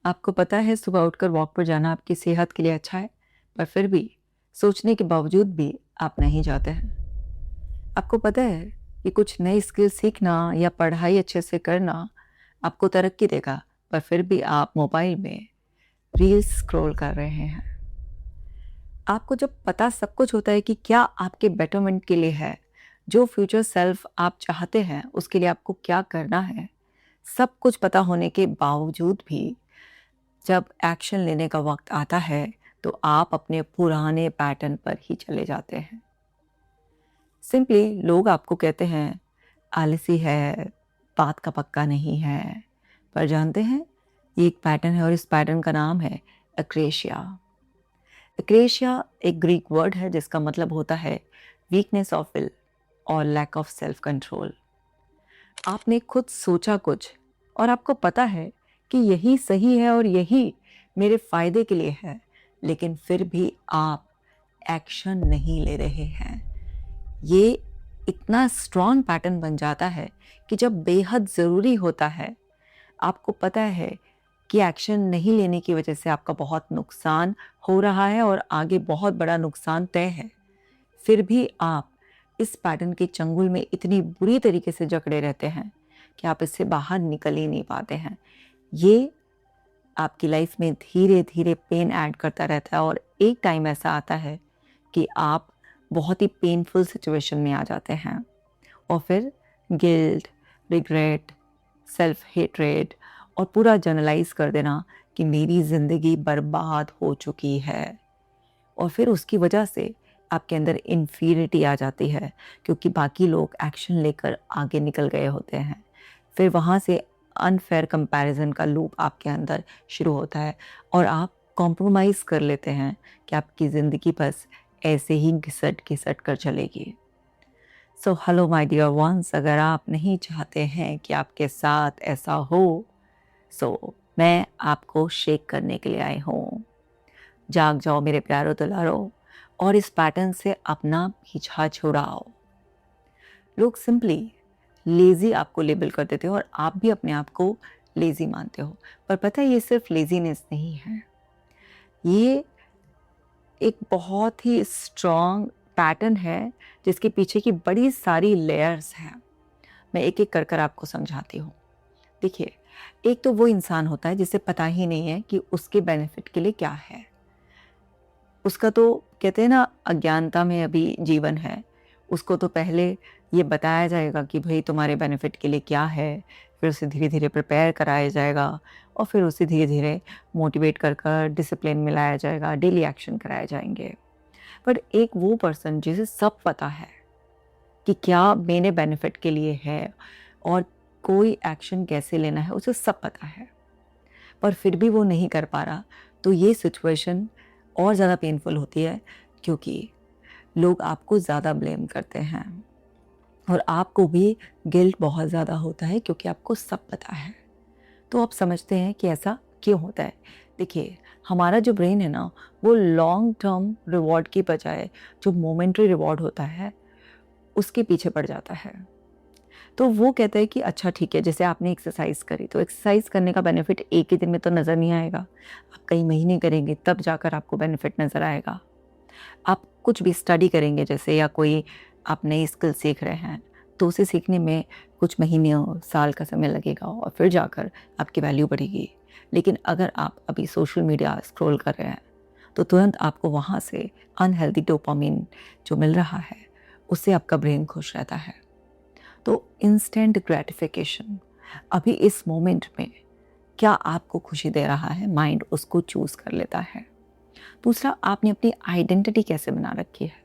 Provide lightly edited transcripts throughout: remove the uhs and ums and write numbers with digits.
आपको पता है सुबह उठकर वॉक पर जाना आपकी सेहत के लिए अच्छा है, पर फिर भी सोचने के बावजूद भी आप नहीं जाते हैं। आपको पता है कि कुछ नई स्किल सीखना या पढ़ाई अच्छे से करना आपको तरक्की देगा, पर फिर भी आप मोबाइल में रील्स स्क्रॉल कर रहे हैं। आपको जब पता सब कुछ होता है कि क्या आपके बेटरमेंट के लिए है, जो फ्यूचर सेल्फ आप चाहते हैं उसके लिए आपको क्या करना है, सब कुछ पता होने के बावजूद भी जब एक्शन लेने का वक्त आता है तो आप अपने पुराने पैटर्न पर ही चले जाते हैं। सिंपली लोग आपको कहते हैं आलसी है, बात का पक्का नहीं है, पर जानते हैं ये एक पैटर्न है और इस पैटर्न का नाम है एक्रेशिया। एक्रेशिया एक ग्रीक वर्ड है जिसका मतलब होता है वीकनेस ऑफ विल और लैक ऑफ सेल्फ कंट्रोल। आपने खुद सोचा कुछ और आपको पता है कि यही सही है और यही मेरे फायदे के लिए है, लेकिन फिर भी आप एक्शन नहीं ले रहे हैं। ये इतना स्ट्रॉन्ग पैटर्न बन जाता है कि जब बेहद ज़रूरी होता है, आपको पता है कि एक्शन नहीं लेने की वजह से आपका बहुत नुकसान हो रहा है और आगे बहुत बड़ा नुकसान तय है, फिर भी आप इस पैटर्न के चंगुल में इतनी बुरी तरीके से जकड़े रहते हैं कि आप इससे बाहर निकल ही नहीं पाते हैं। ये आपकी लाइफ में धीरे धीरे पेन ऐड करता रहता है और एक टाइम ऐसा आता है कि आप बहुत ही पेनफुल सिचुएशन में आ जाते हैं और फिर गिल्ट, रिग्रेट, सेल्फ हेट्रेड और पूरा जनरलाइज कर देना कि मेरी ज़िंदगी बर्बाद हो चुकी है। और फिर उसकी वजह से आपके अंदर इन्फीरिटी आ जाती है क्योंकि बाकी लोग एक्शन लेकर आगे निकल गए होते हैं। फिर वहाँ से अनफेयर कंपैरिजन का लूप आपके अंदर शुरू होता है और आप कॉम्प्रोमाइज़ कर लेते हैं कि आपकी ज़िंदगी बस ऐसे ही घिसट घिसट कर चलेगी। So hello my dear ones, अगर आप नहीं चाहते हैं कि आपके साथ ऐसा हो, मैं आपको शेक करने के लिए आई हूँ। जाग जाओ मेरे प्यारो दुलारो और इस पैटर्न से अपना पीछा छुड़ाओ। लोग सिंपली लेज़ी आपको लेबल कर देते हो और आप भी अपने आप को लेज़ी मानते हो, पर पता है ये सिर्फ लेज़ीनेस नहीं है, ये एक बहुत ही स्ट्रॉन्ग पैटर्न है जिसके पीछे की बड़ी सारी लेयर्स हैं। मैं एक एक कर कर आपको समझाती हूँ। देखिए, एक तो वो इंसान होता है जिसे पता ही नहीं है कि उसके बेनिफिट के लिए क्या है। उसका तो कहते हैं ना, अज्ञानता में अभी जीवन है। उसको तो पहले ये बताया जाएगा कि भाई तुम्हारे बेनिफिट के लिए क्या है, फिर उसे धीरे धीरे प्रिपेयर कराया जाएगा और फिर उसे धीरे धीरे मोटिवेट कर कर डिसिप्लिन में लाया जाएगा, डेली एक्शन कराए जाएंगे। पर एक वो पर्सन जिसे सब पता है कि क्या मेरे बेनिफिट के लिए है और कोई एक्शन कैसे लेना है, उसे सब पता है, पर फिर भी वो नहीं कर पा रहा, तो ये सिचुएशन और ज़्यादा पेनफुल होती है क्योंकि लोग आपको ज़्यादा ब्लेम करते हैं और आपको भी गिल्ट बहुत ज़्यादा होता है क्योंकि आपको सब पता है। तो आप समझते हैं कि ऐसा क्यों होता है। देखिए, हमारा जो ब्रेन है ना, वो लॉन्ग टर्म रिवॉर्ड की बजाय जो मोमेंट्री रिवॉर्ड होता है उसके पीछे पड़ जाता है। तो वो कहता है कि अच्छा ठीक है, जैसे आपने एक्सरसाइज करी तो एक्सरसाइज करने का बेनिफिट एक ही दिन में तो नज़र नहीं आएगा, आप कई महीने करेंगे तब जाकर आपको बेनिफिट नज़र आएगा। आप कुछ भी स्टडी करेंगे जैसे, या कोई आप नई स्किल सीख रहे हैं तो उसे सीखने में कुछ महीने और साल का समय लगेगा और फिर जाकर आपकी वैल्यू बढ़ेगी। लेकिन अगर आप अभी सोशल मीडिया स्क्रॉल कर रहे हैं तो तुरंत आपको वहाँ से अनहेल्दी डोपामिन जो मिल रहा है उससे आपका ब्रेन खुश रहता है। तो इंस्टेंट ग्रेटिफिकेशन अभी इस मोमेंट में क्या आपको खुशी दे रहा है, माइंड उसको चूज़ कर लेता है। दूसरा, आपने अपनी आइडेंटिटी कैसे बना रखी है।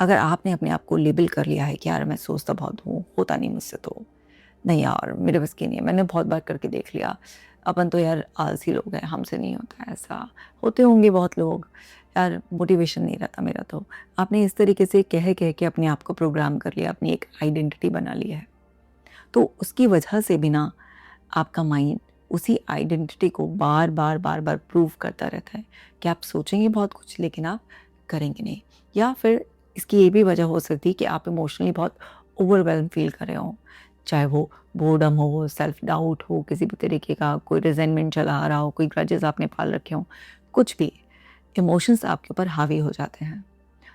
अगर आपने अपने आप को लेबल कर लिया है कि यार मैं सोचता बहुत हूँ, होता नहीं मुझसे, तो नहीं यार मेरे बस की नहीं है, मैंने बहुत बार करके देख लिया, अपन तो यार आलसी लोग हैं, हमसे नहीं होता ऐसा, होते होंगे बहुत लोग, यार मोटिवेशन नहीं रहता मेरा। तो आपने इस तरीके से कह कह के अपने आप को प्रोग्राम कर लिया, अपनी एक आइडेंटिटी बना ली है। तो उसकी वजह से भी ना आपका माइंड उसी आइडेंटिटी को बार बार बार बार प्रूव करता रहता है कि आप सोचेंगे बहुत कुछ लेकिन आप करेंगे नहीं। या फिर इसकी ये भी वजह हो सकती है कि आप इमोशनली बहुत ओवरवेल्म फील कर रहे हो, चाहे वो बोर्डम हो, सेल्फ डाउट हो, किसी भी तरीके का कोई रिजेंटमेंट चला आ रहा हो, कोई ग्रजेस आपने पाल रखे हों, कुछ भी इमोशंस आपके ऊपर हावी हो जाते हैं।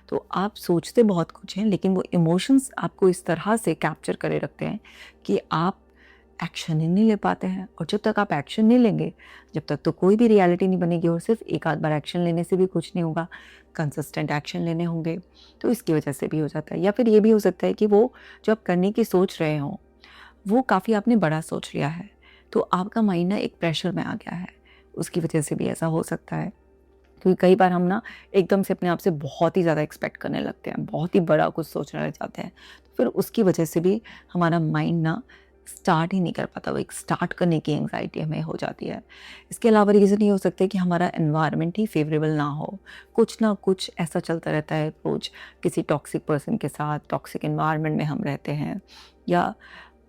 तो आप सोचते बहुत कुछ हैं, लेकिन वो इमोशंस आपको इस तरह से कैप्चर करे रखते हैं कि आप एक्शन ही नहीं ले पाते हैं। और जब तक आप एक्शन नहीं लेंगे, जब तक तो कोई भी रियलिटी नहीं बनेगी, और सिर्फ एक आध बार एक्शन लेने से भी कुछ नहीं होगा, कंसिस्टेंट एक्शन लेने होंगे। तो इसकी वजह से भी हो जाता है। या फिर ये भी हो सकता है कि वो जो आप करने की सोच रहे हों, वो काफ़ी आपने बड़ा सोच लिया है, तो आपका माइंड ना एक प्रेशर में आ गया है, उसकी वजह से भी ऐसा हो सकता है। क्योंकि कई बार हम ना एकदम से अपने आप से बहुत ही ज़्यादा एक्सपेक्ट करने लगते हैं, बहुत ही बड़ा कुछ सोचने लग जाते हैं, तो फिर उसकी वजह से भी हमारा माइंड ना स्टार्ट ही नहीं कर पाता, वो एक स्टार्ट करने की एंग्जाइटी हमें हो जाती है। इसके अलावा रीज़न ये हो सकता है कि हमारा एनवायरनमेंट ही फेवरेबल ना हो, कुछ ना कुछ ऐसा चलता रहता है रोज़, किसी टॉक्सिक पर्सन के साथ टॉक्सिक एनवायरनमेंट में हम रहते हैं, या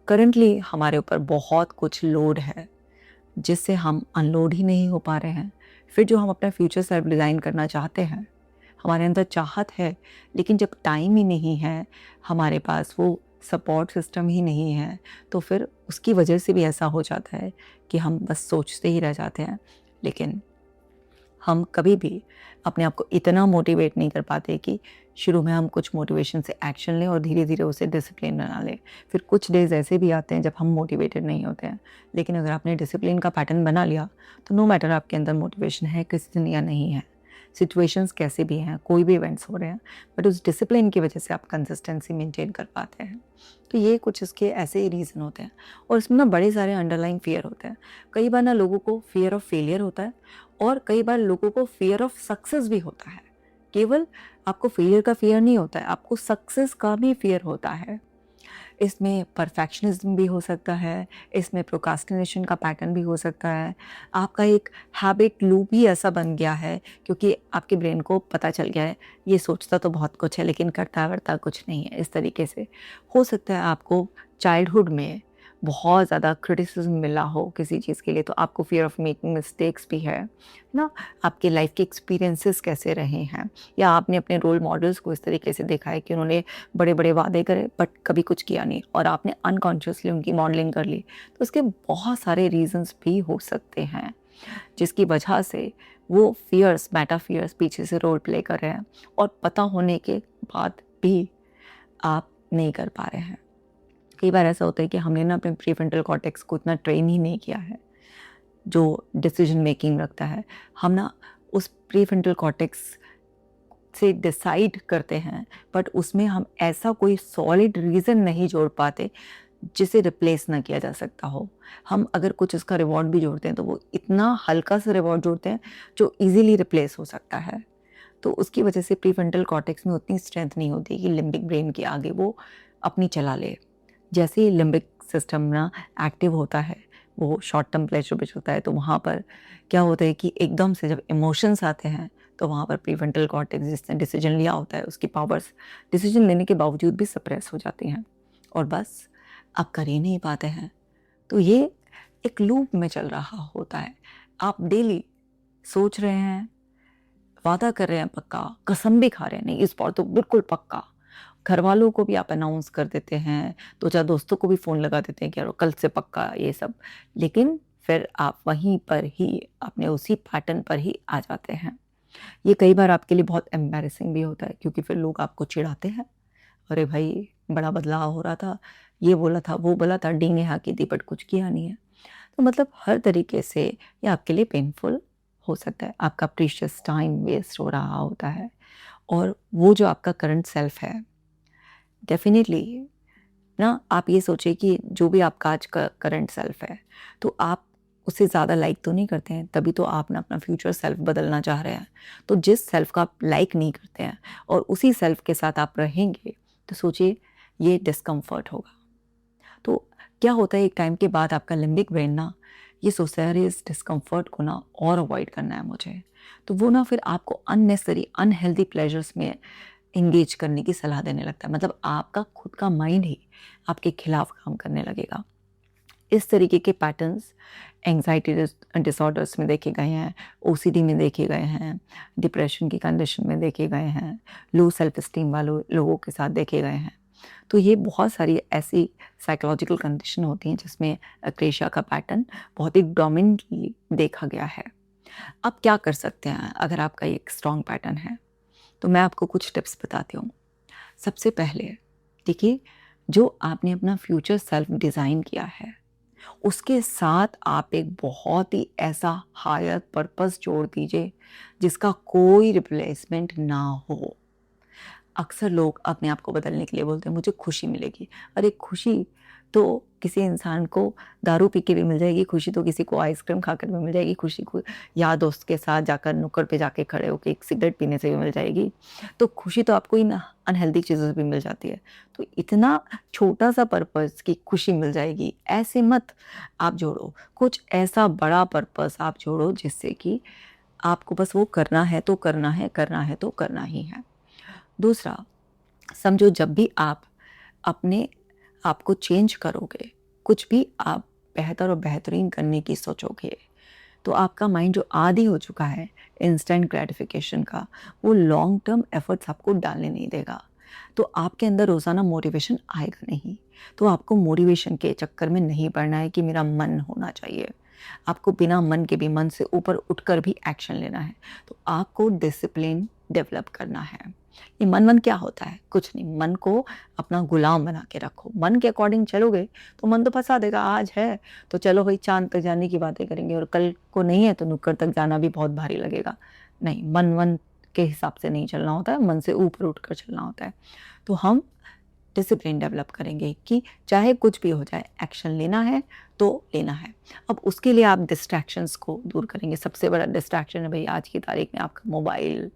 करंटली हमारे ऊपर बहुत कुछ लोड है जिससे हम अनलोड ही नहीं हो पा रहे हैं। फिर जो हम अपना फ्यूचर सेल्फ डिज़ाइन करना चाहते हैं, हमारे अंदर चाहत है, लेकिन जब टाइम ही नहीं है, हमारे पास वो सपोर्ट सिस्टम ही नहीं है, तो फिर उसकी वजह से भी ऐसा हो जाता है कि हम बस सोचते ही रह जाते हैं, लेकिन हम कभी भी अपने आप को इतना मोटिवेट नहीं कर पाते कि शुरू में हम कुछ मोटिवेशन से एक्शन लें और धीरे धीरे उसे डिसिप्लिन बना लें। फिर कुछ डेज़ ऐसे भी आते हैं जब हम मोटिवेटेड नहीं होते हैं, लेकिन अगर आपने डिसिप्लिन का पैटर्न बना लिया, तो नो मैटर आपके अंदर मोटिवेशन है किसी दिन या नहीं है, सिचुएशंस कैसे भी हैं, कोई भी इवेंट्स हो रहे हैं, बट उस डिसिप्लिन की वजह से आप कंसिस्टेंसी मेंटेन कर पाते हैं। तो ये कुछ इसके ऐसे ही रीज़न होते हैं, और इसमें ना बड़े सारे अंडरलाइंग फ़ियर होते हैं। कई बार ना लोगों को फ़ियर ऑफ फेलियर होता है, और कई बार लोगों को फ़ियर ऑफ सक्सेस भी होता है। केवल आपको फेलियर का फ़ियर नहीं होता है, आपको सक्सेस का भी फ़ियर होता है। इसमें परफेक्शनिज़्म भी हो सकता है, इसमें प्रोक्रास्टिनेशन का पैटर्न भी हो सकता है। आपका एक हैबिट लूप ही ऐसा बन गया है, क्योंकि आपके ब्रेन को पता चल गया है, ये सोचता तो बहुत कुछ है लेकिन करता-वर्ता कुछ नहीं है, इस तरीके से। हो सकता है आपको चाइल्डहुड में बहुत ज़्यादा क्रिटिसिज़्म मिला हो किसी चीज़ के लिए, तो आपको फ़ियर ऑफ मेकिंग मिस्टेक्स भी है ना? आपके लाइफ़ के एक्सपीरियंसेस कैसे रहे हैं, या आपने अपने रोल मॉडल्स को इस तरीके से देखा है कि उन्होंने बड़े-बड़े वादे करे बट कभी कुछ किया नहीं, और आपने अनकॉन्शियसली उनकी मॉडलिंग कर ली। तो इसके बहुत सारे रीज़न्स भी हो सकते हैं, जिसकी वजह से वो फ़ियर्स, मेटा फ़ियर्स पीछे से रोल प्ले कर रहे हैं, और पता होने के बाद भी आप नहीं कर पा रहे हैं। कई बार ऐसा होता है कि हमने ना अपने प्रीफ्रंटल कॉर्टेक्स को इतना ट्रेन ही नहीं किया है, जो डिसीजन मेकिंग रखता है। हम ना उस प्रीफ्रंटल कॉर्टेक्स से डिसाइड करते हैं, बट उसमें हम ऐसा कोई सॉलिड रीज़न नहीं जोड़ पाते जिसे रिप्लेस ना किया जा सकता हो। हम अगर कुछ उसका रिवॉर्ड भी जोड़ते हैं, तो वो इतना हल्का सा रिवॉर्ड जोड़ते हैं जो ईज़िली रिप्लेस हो सकता है। तो उसकी वजह से प्रीफ्रंटल कॉर्टेक्स में उतनी स्ट्रेंथ नहीं होती कि लिम्बिक ब्रेन के आगे वो अपनी चला ले। जैसे ही लिम्बिक सिस्टम ना एक्टिव होता है, वो शॉर्ट टर्म प्लेजर पे चलता है, तो वहाँ पर क्या होता है कि एकदम से जब इमोशंस आते हैं, तो वहाँ पर प्रीफ्रंटल कॉर्टेक्स जिसने डिसीजन लिया होता है, उसकी पावर्स डिसीजन लेने के बावजूद भी सप्रेस हो जाती हैं, और बस आप कर ही नहीं पाते हैं। तो ये एक लूप में चल रहा होता है। आप डेली सोच रहे हैं, वादा कर रहे हैं पक्का, कसम भी खा रहे हैं, नहीं इस बार तो बिल्कुल पक्का। घरवालों को भी आप अनाउंस कर देते हैं, 2-4 दोस्तों को भी फ़ोन लगा देते हैं कि यार कल से पक्का ये सब। लेकिन फिर आप वहीं पर ही अपने उसी पैटर्न पर ही आ जाते हैं। ये कई बार आपके लिए बहुत एम्बैरेसिंग भी होता है, क्योंकि फिर लोग आपको चिढ़ाते हैं, अरे भाई बड़ा बदलाव हो रहा था, ये बोला था, वो बोला था, डींगे हाँकी थी बट कुछ किया नहीं है। तो मतलब हर तरीके से ये आपके लिए पेनफुल हो सकता है। आपका प्रीशियस टाइम वेस्ट हो रहा होता है, और वो जो आपका करंट सेल्फ है, डेफ़िनिटली ना आप ये सोचिए कि जो भी आपका आज का करंट सेल्फ है, तो आप उसे ज़्यादा लाइक तो नहीं करते हैं, तभी तो आप ना अपना फ्यूचर सेल्फ बदलना चाह रहे हैं। तो जिस सेल्फ को आप लाइक नहीं करते हैं और उसी सेल्फ के साथ आप रहेंगे, तो सोचिए ये डिस्कम्फ़र्ट होगा। तो क्या होता है, एक टाइम के बाद आपका लिम्बिक ब्रेन ना ये सोचता है, अरे इस डिस्कम्फ़र्ट को ना और अवॉइड करना है मुझे। तो वो ना फिर आपको अननेसेसरी अनहेल्दी प्लेजर्स में एंगेज करने की सलाह देने लगता है। मतलब आपका खुद का माइंड ही आपके खिलाफ काम करने लगेगा। इस तरीके के पैटर्न्स एंग्जायटी डिसऑर्डर्स में देखे गए हैं, ओसीडी में देखे गए हैं, डिप्रेशन की कंडीशन में देखे गए हैं, लो सेल्फ एस्टीम वालों लोगों के साथ देखे गए हैं। तो ये बहुत सारी ऐसी साइकोलॉजिकल कंडीशन होती हैं जिसमें अक्रेशिया का पैटर्न बहुत ही डोमिनेंटली देखा गया है। आप क्या कर सकते हैं अगर आपका ये एक स्ट्रॉन्ग पैटर्न है? तो मैं आपको कुछ टिप्स बताती हूँ। सबसे पहले देखिए, जो आपने अपना फ्यूचर सेल्फ डिज़ाइन किया है, उसके साथ आप एक बहुत ही ऐसा हायर पर्पस जोड़ दीजिए जिसका कोई रिप्लेसमेंट ना हो। अक्सर लोग अपने आप को बदलने के लिए बोलते हैं मुझे खुशी मिलेगी। अरे खुशी तो किसी इंसान को दारू पी के भी मिल जाएगी, खुशी तो किसी को आइसक्रीम खाकर भी मिल जाएगी, खुशी को यार दोस्त के साथ जाकर नुक्कड़ पे जाके खड़े होकर एक सिगरेट पीने से भी मिल जाएगी। तो खुशी तो आपको इन अनहेल्दी चीज़ों से भी मिल जाती है। तो इतना छोटा सा पर्पस कि खुशी मिल जाएगी, ऐसे मत आप जोड़ो। कुछ ऐसा बड़ा पर्पस आप जोड़ो जिससे कि आपको बस वो करना है तो करना है, करना है तो करना ही है। दूसरा, समझो जब भी आप अपने आप को चेंज करोगे, कुछ भी आप बेहतर और बेहतरीन करने की सोचोगे, तो आपका माइंड जो आदी हो चुका है इंस्टेंट ग्रेटिफिकेशन का, वो लॉन्ग टर्म एफर्ट्स आपको डालने नहीं देगा। तो आपके अंदर रोज़ाना मोटिवेशन आएगा नहीं। तो आपको मोटिवेशन के चक्कर में नहीं पड़ना है कि मेरा मन होना चाहिए। आपको बिना मन के भी, मन से ऊपर उठकर भी एक्शन लेना है। तो आपको डिसिप्लिन डेवलप करना है। ये मन क्या होता है? कुछ नहीं, मन को अपना गुलाम बना के रखो। मन के अकॉर्डिंग चलोगे तो मन तो फंसा देगा। आज है तो चलो भाई चाँद तक जाने की बातें करेंगे, और कल को नहीं है तो नुक्कड़ तक जाना भी बहुत भारी लगेगा। नहीं, मन के हिसाब से नहीं चलना होता है, मन से ऊपर उठकर चलना होता है। तो हम डिसिप्लिन डेवलप करेंगे कि चाहे कुछ भी हो जाए, एक्शन लेना है तो लेना है। अब उसके लिए आप डिस्ट्रैक्शंस को दूर करेंगे। सबसे बड़ा डिस्ट्रैक्शन है भाई आज की तारीख में आपका मोबाइल।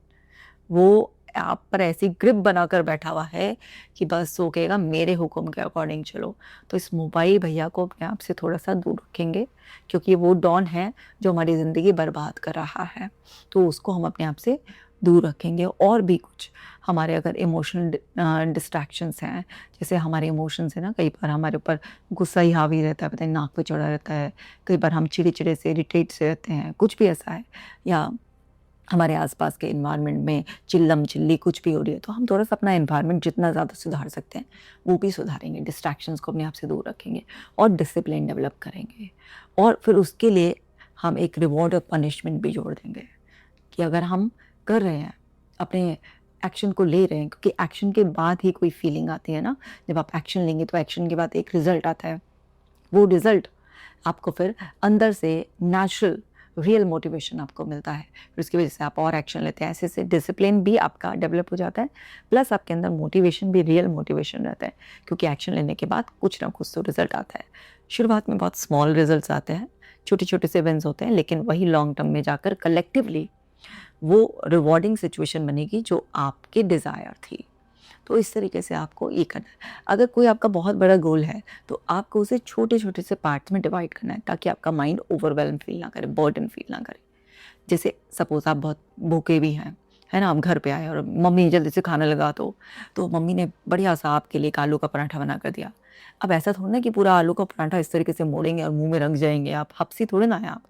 वो आप पर ऐसी ग्रिप बनाकर बैठा हुआ है कि बस वो कहेगा मेरे हुक्म के अकॉर्डिंग चलो। तो इस मोबाइल भैया को अपने आप से थोड़ा-सा दूर रखेंगे, क्योंकि वो डॉन है जो हमारी ज़िंदगी बर्बाद कर रहा है। तो उसको हम अपने आप से दूर रखेंगे। और भी कुछ हमारे अगर इमोशनल डिस्ट्रैक्शंस हैं, जैसे हमारे इमोशंस हैं ना, कई बार हमारे ऊपर गुस्सा ही हावी रहता है, पता नहीं नाक पे चढ़ा रहता है। कई बार हम चिड़चिड़े से, इरिटेट से रहते हैं, कुछ भी ऐसा है, या हमारे आसपास के एनवायरनमेंट में चिल्लम-चिल्ली कुछ भी हो रही है, तो हम थोड़ा-सा अपना एनवायरनमेंट जितना ज़्यादा सुधार सकते हैं, वो भी सुधारेंगे। डिस्ट्रैक्शंस को अपने आप से दूर रखेंगे और डिसिप्लिन डेवलप करेंगे। और फिर उसके लिए हम एक रिवॉर्ड और पनिशमेंट भी जोड़ देंगे कि अगर हम कर रहे हैं, अपने एक्शन को ले रहे हैं, क्योंकि एक्शन के बाद ही कोई फीलिंग आती है ना। जब आप एक्शन लेंगे तो एक्शन के बाद एक रिज़ल्ट आता है। वो रिज़ल्ट आपको फिर अंदर से नेचुरल रियल मोटिवेशन आपको मिलता है। फिर उसकी वजह से आप और एक्शन लेते हैं। ऐसे-ऐसे डिसिप्लिन भी आपका डेवलप हो जाता है, प्लस आपके अंदर मोटिवेशन भी रियल मोटिवेशन रहता है, क्योंकि एक्शन लेने के बाद कुछ ना कुछ तो रिज़ल्ट आता है। शुरुआत में बहुत स्मॉल रिज़ल्ट्स आते हैं, छोटे-छोटे से विन्स होते हैं, लेकिन वही लॉन्ग टर्म में जाकर कलेक्टिवली वो रिवॉर्डिंग सिचुएशन बनेगी जो आपकी डिज़ायर थी। तो इस तरीके से आपको ये करना है। अगर कोई आपका बहुत बड़ा गोल है, तो आपको उसे छोटे-छोटे से पार्ट्स में डिवाइड करना है, ताकि आपका माइंड ओवरवेल्म फील ना करे, बर्डन फील ना करे। जैसे सपोज़ आप बहुत भूखे भी हैं, है ना? आप घर पे आए और मम्मी जल्दी से खाना लगा दो, तो मम्मी ने बढ़िया-सा आपके लिए एक आलू का पराठा बना कर दिया। अब ऐसा थोड़ी ना कि पूरा आलू का पराठा इस तरीके से मोड़ेंगे और मुँह में रख जाएँगे आप, हपसी थोड़ी ना हैं आप।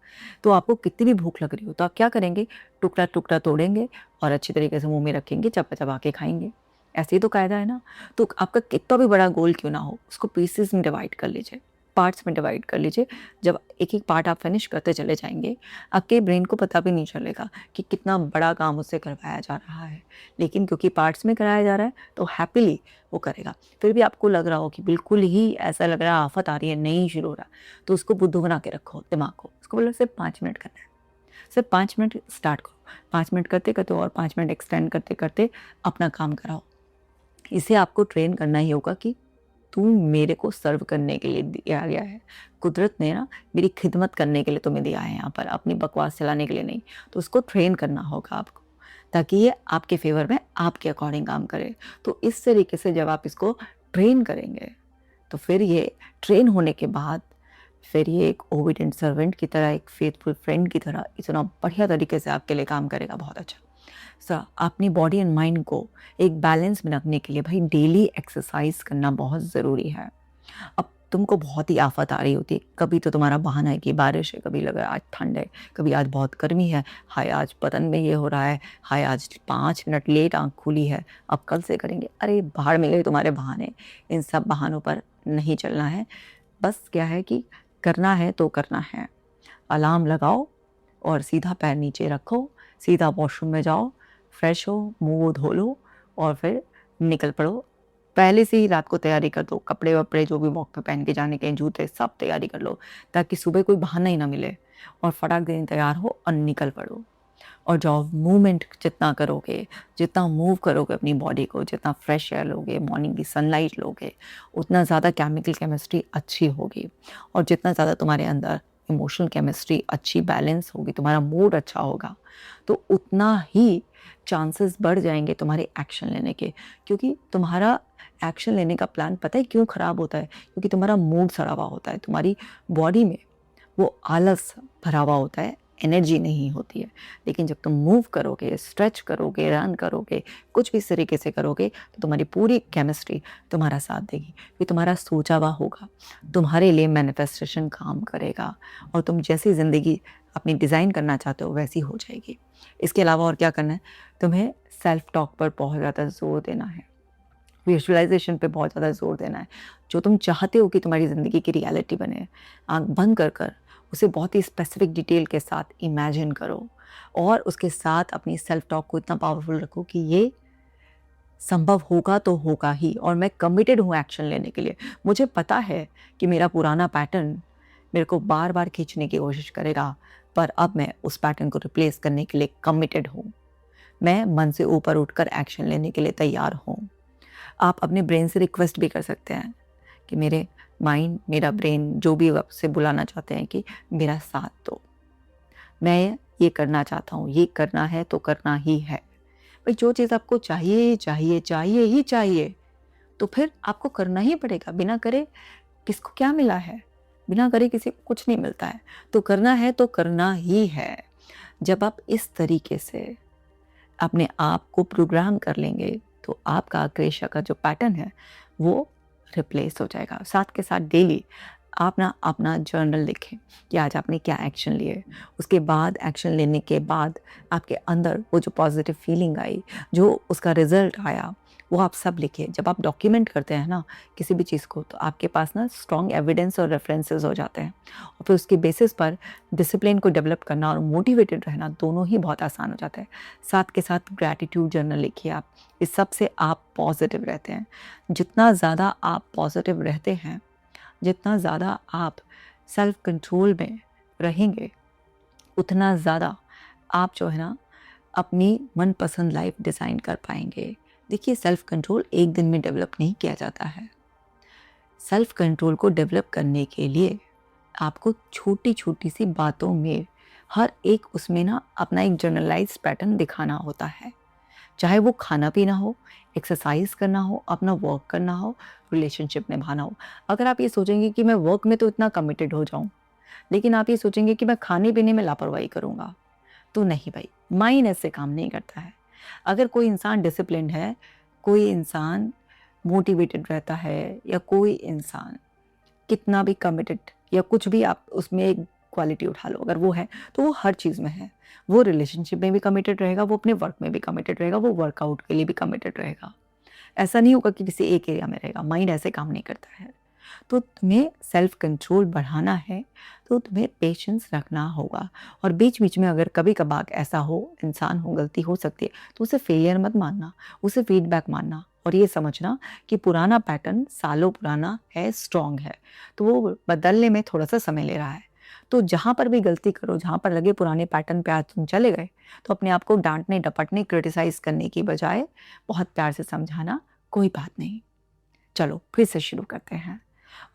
तो आपको कितनी भी भूख लग रही हो, तो आप क्या करेंगे? टुकड़ा-टुकड़ा तोड़ेंगे और अच्छी तरीके से मुँह में रखेंगे, चबा-चबा के खाएँगे। ऐसे ही तो कायदा है ना। तो आपका कितना भी बड़ा गोल क्यों ना हो, उसको पीसेस में डिवाइड कर लीजिए, पार्ट्स में डिवाइड कर लीजिए। जब एक-एक पार्ट आप फिनिश करते चले जाएँगे, आपके ब्रेन को पता भी नहीं चलेगा कि कितना बड़ा काम उससे करवाया जा रहा है। लेकिन क्योंकि पार्ट्स में कराया जा रहा है, तो हैपीली वो करेगा। फिर भी आपको लग रहा हो कि बिल्कुल ही ऐसा लग रहा है आफ़त आ रही है, नहीं शुरू हो रहा, तो उसको बुद्धू बना के रखो दिमाग को। उसको बोलो सिर्फ 5 मिनट करना है, सिर्फ 5 मिनट स्टार्ट करो। 5 मिनट करते-करते और 5 मिनट एक्सटेंड करते-करते अपना काम कराओ। इसे आपको ट्रेन करना ही होगा कि तू मेरे को सर्व करने के लिए दिया गया है। कुदरत ने ना मेरी खिदमत करने के लिए तुम्हें दिया है यहाँ पर, अपनी बकवास चलाने के लिए नहीं। तो उसको ट्रेन करना होगा आपको, ताकि ये आपके फ़ेवर में आपके अकॉर्डिंग काम करे। तो इस तरीके से जब आप इसको ट्रेन करेंगे, तो फिर ये ट्रेन होने के बाद फिर ये एक ओबीडिएंट सर्वेंट की तरह, एक फ़ेथफुल फ्रेंड की तरह इतना बढ़िया तरीके से आपके लिए काम करेगा, बहुत अच्छा। अपनी बॉडी एंड माइंड को एक बैलेंस में रखने के लिए भाई डेली एक्सरसाइज करना बहुत ज़रूरी है। अब तुमको बहुत ही आफत आ रही होती है। कभी तो तुम्हारा बहाना है कि बारिश है, कभी लग रहा है आज ठंड है, कभी आज बहुत गर्मी है, हाय आज बदन में ये हो रहा है, हाय आज 5 मिनट लेट आँख खुली है, अब कल से करेंगे। अरे बाहर में गए तुम्हारे बहाने, इन सब बहानों पर नहीं चलना है। बस क्या है कि करना है तो करना है। अलार्म लगाओ और सीधा पैर नीचे रखो, सीधा वॉशरूम में जाओ, फ्रेश हो, मुँह धो लो और फिर निकल पड़ो। पहले से ही रात को तैयारी कर दो, कपड़े वपड़े जो भी वॉक पे पहन के जाने के, जूते सब तैयारी कर लो, ताकि सुबह कोई बहाना ही ना मिले और फटाक देने तैयार हो और निकल पड़ो। और जाओ, मूवमेंट जितना करोगे, जितना मूव करोगे अपनी बॉडी को, जितना फ्रेश एयर लोगे, मॉर्निंग की सनलाइट लोगे, उतना ज़्यादा केमिकल केमिस्ट्री अच्छी होगी। और जितना ज़्यादा तुम्हारे अंदर इमोशनल केमिस्ट्री अच्छी बैलेंस होगी, तुम्हारा मूड अच्छा होगा, तो उतना ही चांसेस बढ़ जाएंगे तुम्हारे एक्शन लेने के। क्योंकि तुम्हारा एक्शन लेने का प्लान पता है क्यों ख़राब होता है? क्योंकि तुम्हारा मूड सड़ा हुआ होता है, तुम्हारी बॉडी में वो आलस भरा हुआ होता है, एनर्जी नहीं होती है। लेकिन जब तुम मूव करोगे, स्ट्रेच करोगे, रन करोगे, कुछ भी इस तरीके से करोगे, तो तुम्हारी पूरी केमिस्ट्री तुम्हारा साथ देगी। कि तुम्हारा सोचा हुआ होगा, तुम्हारे लिए मैनिफेस्टेशन काम करेगा और तुम जैसी ज़िंदगी अपनी डिज़ाइन करना चाहते हो वैसी हो जाएगी। इसके अलावा और क्या करना है? तुम्हें सेल्फ टॉक पर बहुत ज़्यादा ज़ोर देना है, विजुअलाइजेशन पे बहुत ज़्यादा ज़ोर देना है। जो तुम चाहते हो कि तुम्हारी ज़िंदगी की रियलिटी बने, आँख बंद कर कर उसे बहुत ही स्पेसिफिक डिटेल के साथ इमेजिन करो और उसके साथ अपनी सेल्फ टॉक को इतना पावरफुल रखो कि ये संभव होगा तो होगा ही, और मैं कमिटेड हूँ एक्शन लेने के लिए। मुझे पता है कि मेरा पुराना पैटर्न मेरे को बार बार खींचने की कोशिश करेगा, पर अब मैं उस पैटर्न को रिप्लेस करने के लिए कमिटेड हूँ। मैं मन से ऊपर उठकर एक्शन लेने के लिए तैयार हूँ। आप अपने ब्रेन से रिक्वेस्ट भी कर सकते हैं कि मेरे माइंड, मेरा ब्रेन जो भी आपसे बुलाना चाहते हैं कि मेरा साथ दो, मैं ये करना चाहता हूँ, ये करना है तो करना ही है। भाई जो चीज़ आपको चाहिए चाहिए चाहिए ही चाहिए, तो फिर आपको करना ही पड़ेगा। बिना करे किसको क्या मिला है? बिना करे किसी को कुछ नहीं मिलता है। तो करना है तो करना ही है। जब आप इस तरीके से अपने आप को प्रोग्राम कर लेंगे, तो आपका क्रेशा का जो पैटर्न है वो रिप्लेस हो जाएगा। साथ के साथ डेली आप ना अपना जर्नल लिखें कि आज आपने क्या एक्शन लिए। उसके बाद एक्शन लेने के बाद आपके अंदर वो जो पॉजिटिव फीलिंग आई, जो उसका रिजल्ट आया, वो आप सब लिखिए। जब आप डॉक्यूमेंट करते हैं ना किसी भी चीज़ को, तो आपके पास ना स्ट्रॉन्ग एविडेंस और रेफरेंसेस हो जाते हैं, और फिर उसके बेसिस पर डिसिप्लिन को डेवलप करना और मोटिवेटेड रहना दोनों ही बहुत आसान हो जाता है। साथ के साथ ग्रैटिट्यूड जर्नल लिखिए आप। इस सब से आप पॉजिटिव रहते हैं। जितना ज़्यादा आप पॉजिटिव रहते हैं, जितना ज़्यादा आप सेल्फ कंट्रोल में रहेंगे, उतना ज़्यादा आप जो है ना अपनी मनपसंद लाइफ डिज़ाइन कर पाएंगे। देखिए, सेल्फ कंट्रोल एक दिन में डेवलप नहीं किया जाता है। सेल्फ कंट्रोल को डेवलप करने के लिए आपको छोटी छोटी सी बातों में, हर एक उसमें ना अपना एक जर्नलाइज पैटर्न दिखाना होता है। चाहे वो खाना पीना हो, एक्सरसाइज करना हो, अपना वर्क करना हो, रिलेशनशिप निभाना हो। अगर आप ये सोचेंगे कि मैं वर्क में तो इतना कमिटेड हो जाऊं, लेकिन आप ये सोचेंगे कि मैं खाने पीने में लापरवाही करूंगा, तो नहीं भाई, माइंड ऐसे काम नहीं करता है। अगर कोई इंसान डिसिप्लिन्ड है, कोई इंसान मोटिवेटेड रहता है, या कोई इंसान कितना भी कमिटेड, या कुछ भी आप उसमें एक क्वालिटी उठा लो, अगर वो है तो वो हर चीज़ में है। वो रिलेशनशिप में भी कमिटेड रहेगा, वो अपने वर्क में भी कमिटेड रहेगा, वो वर्कआउट के लिए भी कमिटेड रहेगा। ऐसा नहीं होगा कि किसी एक एरिया में रहेगा। माइंड ऐसे काम नहीं करता है। तो तुम्हें सेल्फ कंट्रोल बढ़ाना है तो तुम्हें पेशेंस रखना होगा। और बीच बीच में अगर कभी कभार ऐसा हो, इंसान हो, गलती हो सकती है, तो उसे फेलियर मत मानना, उसे फीडबैक मानना, और ये समझना कि पुराना पैटर्न सालों पुराना है, स्ट्रॉन्ग है, तो वो बदलने में थोड़ा सा समय ले रहा है। तो जहाँ पर भी गलती करो, जहाँ पर लगे पुराने पैटर्न पे आज तुम चले गए, तो अपने आप को डांटने, डपटने, क्रिटिसाइज करने की बजाय बहुत प्यार से समझाना, कोई बात नहीं, चलो फिर से शुरू करते हैं।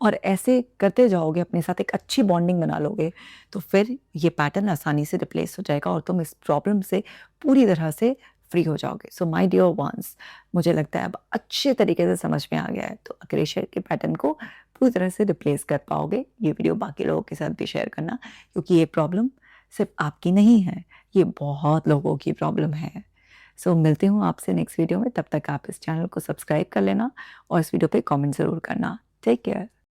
और ऐसे करते जाओगे, अपने साथ एक अच्छी बॉन्डिंग बना लोगे, तो फिर ये पैटर्न आसानी से रिप्लेस हो जाएगा और तुम इस प्रॉब्लम से पूरी तरह से फ्री हो जाओगे। सो माय डियर वंस, मुझे लगता है अब अच्छे तरीके से समझ में आ गया है, तो अग्रेसर के पैटर्न को पूरी तरह से रिप्लेस कर पाओगे। ये वीडियो बाकी लोगों के साथ भी शेयर करना, क्योंकि ये प्रॉब्लम सिर्फ आपकी नहीं है, ये बहुत लोगों की प्रॉब्लम है। सो मिलती हूँ आपसे नेक्स्ट वीडियो में। तब तक आप इस चैनल को सब्सक्राइब कर लेना और इस वीडियो पे कमेंट ज़रूर करना। Take care.